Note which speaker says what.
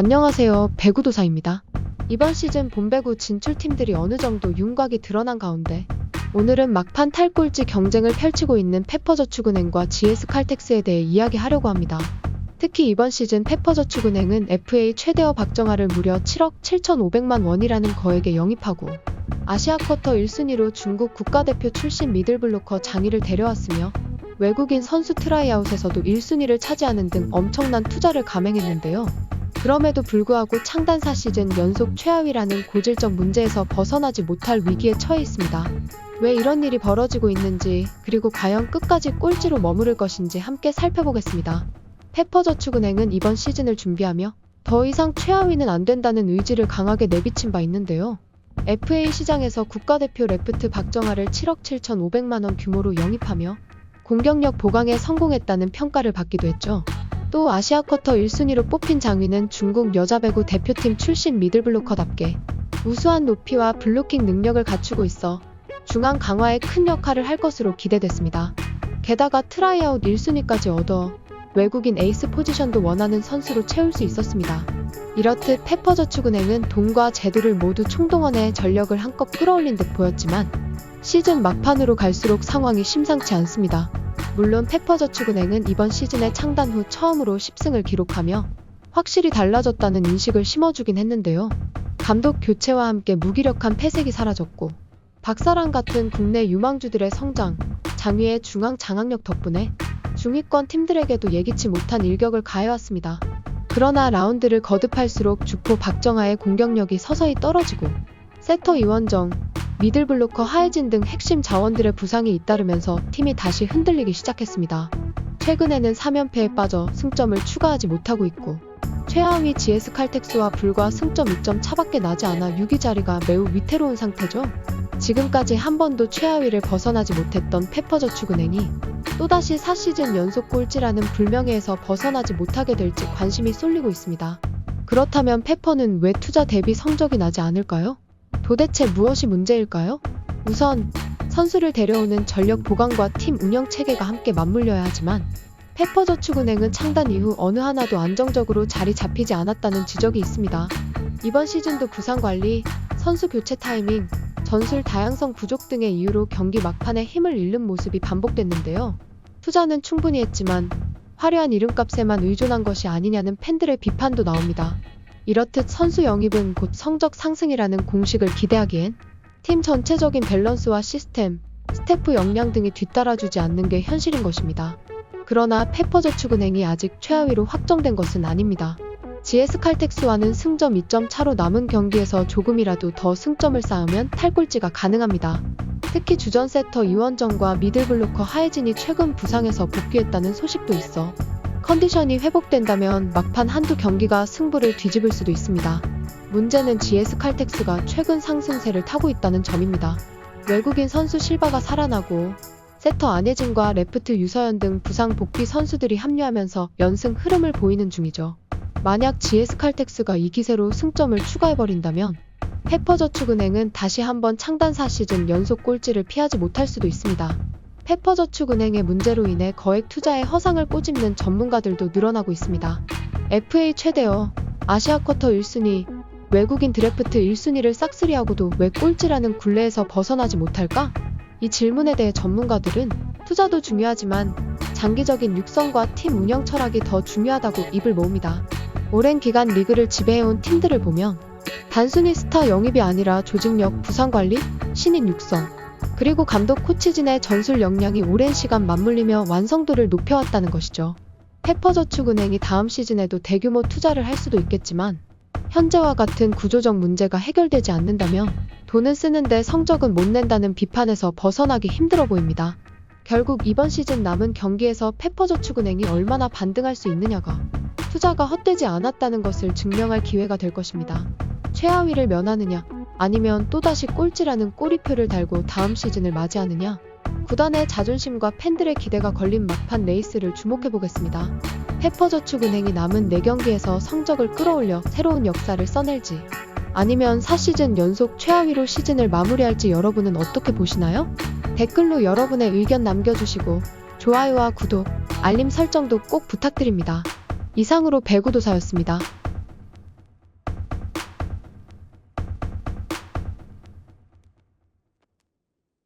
Speaker 1: 안녕하세요. 배구도사입니다. 이번 시즌 본배구 진출팀들이 어느 정도 윤곽이 드러난 가운데 오늘은 막판 탈꼴찌 경쟁을 펼치고 있는 페퍼저축은행과 GS칼텍스에 대해 이야기하려고 합니다. 특히 이번 시즌 페퍼저축은행은 FA 최대어 박정아를 무려 7억 7,500만 원이라는 거액에 영입하고 아시아 쿼터 1순위로 중국 국가대표 출신 미들블로커 장희를 데려왔으며 외국인 선수 트라이아웃에서도 1순위를 차지하는 등 엄청난 투자를 감행했는데요. 그럼에도 불구하고 창단 4시즌 연속 최하위라는 고질적 문제에서 벗어나지 못할 위기에 처해 있습니다. 왜 이런 일이 벌어지고 있는지, 그리고 과연 끝까지 꼴찌로 머무를 것인지 함께 살펴보겠습니다. 페퍼저축은행은 이번 시즌을 준비하며 더 이상 최하위는 안 된다는 의지를 강하게 내비친 바 있는데요. FA 시장에서 국가대표 레프트 박정아를 7억 7,500만 원 규모로 영입하며 공격력 보강에 성공했다는 평가를 받기도 했죠. 또 아시아 쿼터 1순위로 뽑힌 장희는 중국 여자배구 대표팀 출신 미들블로커답게 우수한 높이와 블로킹 능력을 갖추고 있어 중앙 강화에 큰 역할을 할 것으로 기대됐습니다. 게다가 트라이아웃 1순위까지 얻어 외국인 에이스 포지션도 원하는 선수로 채울 수 있었습니다. 이렇듯 페퍼저축은행은 돈과 재두를 모두 총동원해 전력을 한껏 끌어올린 듯 보였지만 시즌 막판으로 갈수록 상황이 심상치 않습니다. 물론 페퍼저축은행은 이번 시즌에 창단 후 처음으로 10승을 기록하며 확실히 달라졌다는 인식을 심어주긴 했는데요. 감독 교체와 함께 무기력한 패색이 사라졌고 박사랑 같은 국내 유망주들의 성장, 장희의 중앙 장악력 덕분에 중위권 팀들에게도 예기치 못한 일격을 가해왔습니다. 그러나 라운드를 거듭할수록 주포 박정아의 공격력이 서서히 떨어지고 세터 이원정, 미들블로커 하혜진 등 핵심 자원들의 부상이 잇따르면서 팀이 다시 흔들리기 시작했습니다. 최근에는 3연패에 빠져 승점을 추가하지 못하고 있고 최하위 GS칼텍스와 불과 승점 2점 차밖에 나지 않아 6위 자리가 매우 위태로운 상태죠. 지금까지 한 번도 최하위를 벗어나지 못했던 페퍼저축은행이 또다시 4시즌 연속 꼴찌라는 불명예에서 벗어나지 못하게 될지 관심이 쏠리고 있습니다. 그렇다면 페퍼는 왜 투자 대비 성적이 나지 않을까요? 도대체 무엇이 문제일까요? 우선 선수를 데려오는 전력 보강과 팀 운영 체계가 함께 맞물려야 하지만 페퍼저축은행은 창단 이후 어느 하나도 안정적으로 자리 잡히지 않았다는 지적이 있습니다. 이번 시즌도 부상 관리, 선수 교체 타이밍, 전술 다양성 부족 등의 이유로 경기 막판에 힘을 잃는 모습이 반복됐는데요. 투자는 충분히 했지만 화려한 이름값에만 의존한 것이 아니냐는 팬들의 비판도 나옵니다. 이렇듯 선수 영입은 곧 성적 상승이라는 공식을 기대하기엔 팀 전체적인 밸런스와 시스템, 스태프 역량 등이 뒤따라주지 않는 게 현실인 것입니다. 그러나 페퍼저축은행이 아직 최하위로 확정된 것은 아닙니다. GS칼텍스와는 승점 2점 차로 남은 경기에서 조금이라도 더 승점을 쌓으면 탈꼴찌가 가능합니다. 특히 주전 세터 이원정과 미들블로커 하혜진이 최근 부상에서 복귀했다는 소식도 있어 컨디션이 회복된다면 막판 한두 경기가 승부를 뒤집을 수도 있습니다. 문제는 GS칼텍스가 최근 상승세를 타고 있다는 점입니다. 외국인 선수 실바가 살아나고 세터 안혜진과 레프트 유서연 등 부상 복귀 선수들이 합류하면서 연승 흐름을 보이는 중이죠. 만약 GS칼텍스가 이 기세로 승점을 추가해버린다면 페퍼저축은행은 다시 한번 창단 4시즌 연속 꼴찌를 피하지 못할 수도 있습니다. 페퍼저축은행의 문제로 인해 거액 투자에 허상을 꼬집는 전문가들도 늘어나고 있습니다. FA 최대어, 아시아 쿼터 1순위, 외국인 드래프트 1순위를 싹쓸이하고도 왜 꼴찌라는 굴레에서 벗어나지 못할까? 이 질문에 대해 전문가들은 투자도 중요하지만 장기적인 육성과 팀 운영 철학이 더 중요하다고 입을 모읍니다. 오랜 기간 리그를 지배해온 팀들을 보면 단순히 스타 영입이 아니라 조직력, 부상관리, 신인 육성, 그리고 감독 코치진의 전술 역량이 오랜 시간 맞물리며 완성도를 높여왔다는 것이죠. 페퍼저축은행이 다음 시즌에도 대규모 투자를 할 수도 있겠지만 현재와 같은 구조적 문제가 해결되지 않는다면 돈은 쓰는데 성적은 못 낸다는 비판에서 벗어나기 힘들어 보입니다. 결국 이번 시즌 남은 경기에서 페퍼저축은행이 얼마나 반등할 수 있느냐가 투자가 헛되지 않았다는 것을 증명할 기회가 될 것입니다. 최하위를 면하느냐, 아니면 또다시 꼴찌라는 꼬리표를 달고 다음 시즌을 맞이하느냐, 구단의 자존심과 팬들의 기대가 걸린 막판 레이스를 주목해보겠습니다. 페퍼저축은행이 남은 4경기에서 성적을 끌어올려 새로운 역사를 써낼지, 아니면 4시즌 연속 최하위로 시즌을 마무리할지 여러분은 어떻게 보시나요? 댓글로 여러분의 의견 남겨주시고 좋아요와 구독, 알림 설정도 꼭 부탁드립니다. 이상으로 배구도사였습니다.